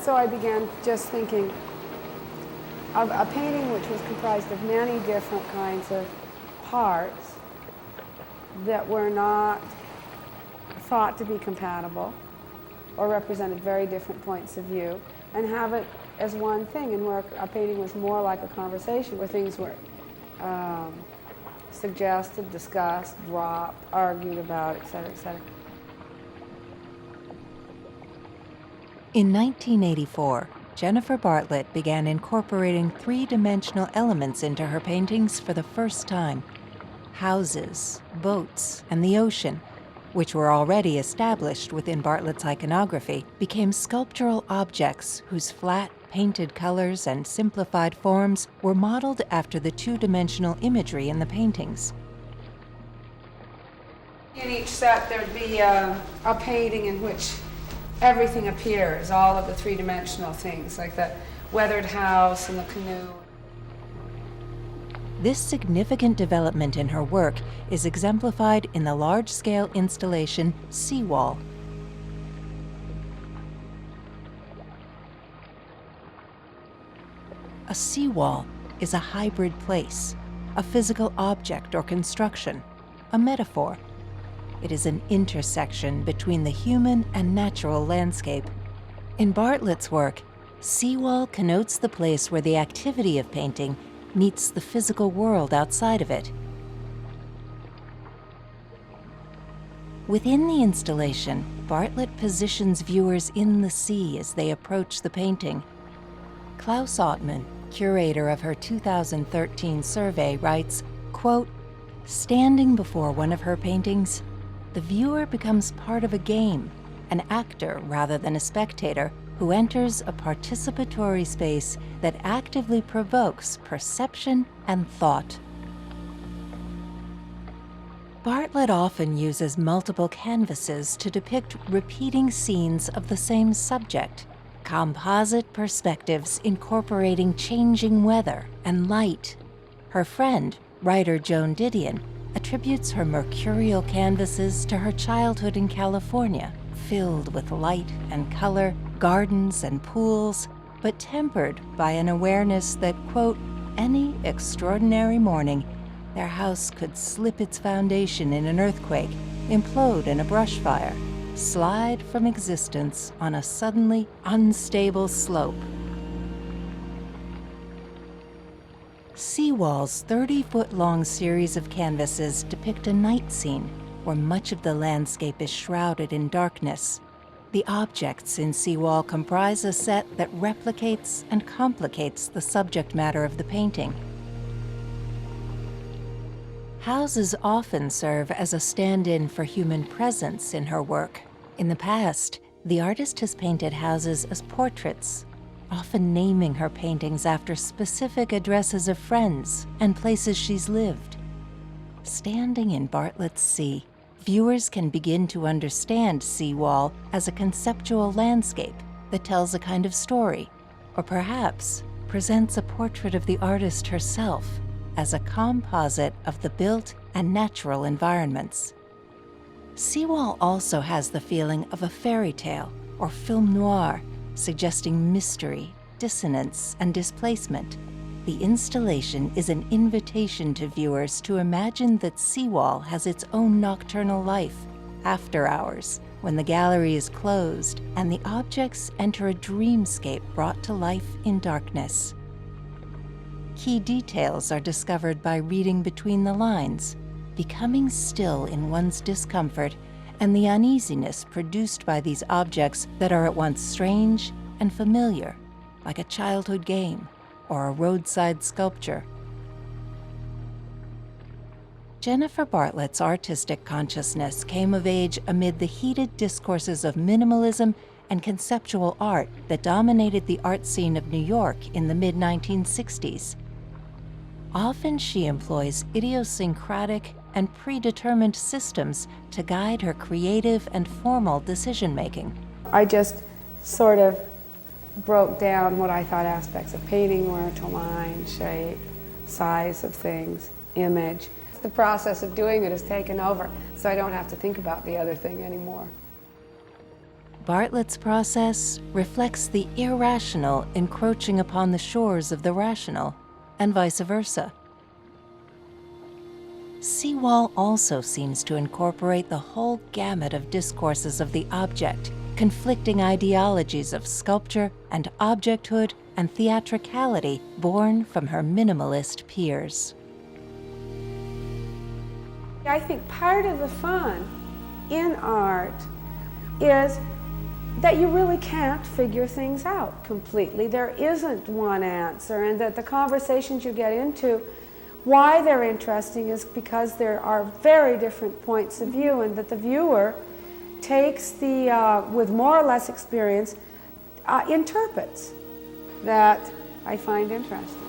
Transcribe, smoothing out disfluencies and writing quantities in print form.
So I began just thinking of a painting which was comprised of many different kinds of parts that were not thought to be compatible or represented very different points of view, and have it as one thing, and where a painting was more like a conversation, where things were suggested, discussed, dropped, argued about, etc., etc. In 1984, Jennifer Bartlett began incorporating three-dimensional elements into her paintings for the first time. Houses, boats, and the ocean, which were already established within Bartlett's iconography, became sculptural objects whose flat, painted colors and simplified forms were modeled after the two-dimensional imagery in the paintings. In each set there'd be a painting in which everything appears, all of the three-dimensional things, like the weathered house and the canoe. This significant development in her work is exemplified in the large-scale installation Seawall. A seawall is a hybrid place, a physical object or construction, a metaphor. It is an intersection between the human and natural landscape. In Bartlett's work, seawall connotes the place where the activity of painting meets the physical world outside of it. Within the installation, Bartlett positions viewers in the sea as they approach the painting. Klaus Ottman, curator of her 2013 survey, writes, quote, "Standing before one of her paintings, the viewer becomes part of a game, an actor rather than a spectator, who enters a participatory space that actively provokes perception and thought." Bartlett often uses multiple canvases to depict repeating scenes of the same subject, composite perspectives incorporating changing weather and light. Her friend, writer Joan Didion, attributes her mercurial canvases to her childhood in California, filled with light and color, gardens and pools, but tempered by an awareness that, quote, "any extraordinary morning, their house could slip its foundation in an earthquake, implode in a brush fire, slide from existence on a suddenly unstable slope." Seawall's 30-foot-long series of canvases depict a night scene where much of the landscape is shrouded in darkness. The objects in Seawall comprise a set that replicates and complicates the subject matter of the painting. Houses often serve as a stand-in for human presence in her work. In the past, the artist has painted houses as portraits, often naming her paintings after specific addresses of friends and places she's lived. Standing in Bartlett's sea, viewers can begin to understand Seawall as a conceptual landscape that tells a kind of story, or perhaps presents a portrait of the artist herself as a composite of the built and natural environments. Seawall also has the feeling of a fairy tale or film noir, suggesting mystery, dissonance, and displacement. The installation is an invitation to viewers to imagine that Seawall has its own nocturnal life, after hours, when the gallery is closed and the objects enter a dreamscape brought to life in darkness. Key details are discovered by reading between the lines, becoming still in one's discomfort and the uneasiness produced by these objects that are at once strange and familiar, like a childhood game or a roadside sculpture. Jennifer Bartlett's artistic consciousness came of age amid the heated discourses of minimalism and conceptual art that dominated the art scene of New York in the mid-1960s. Often she employs idiosyncratic and predetermined systems to guide her creative and formal decision-making. I just sort of broke down what I thought aspects of painting were to line, shape, size of things, image. The process of doing it has taken over, so I don't have to think about the other thing anymore. Bartlett's process reflects the irrational encroaching upon the shores of the rational, and vice versa. Seawall also seems to incorporate the whole gamut of discourses of the object, conflicting ideologies of sculpture and objecthood and theatricality born from her minimalist peers. I think part of the fun in art is that you really can't figure things out completely. There isn't one answer, and that the conversations you get into, why they're interesting is because there are very different points of view, and that the viewer takes the, with more or less experience, interprets, that I find interesting.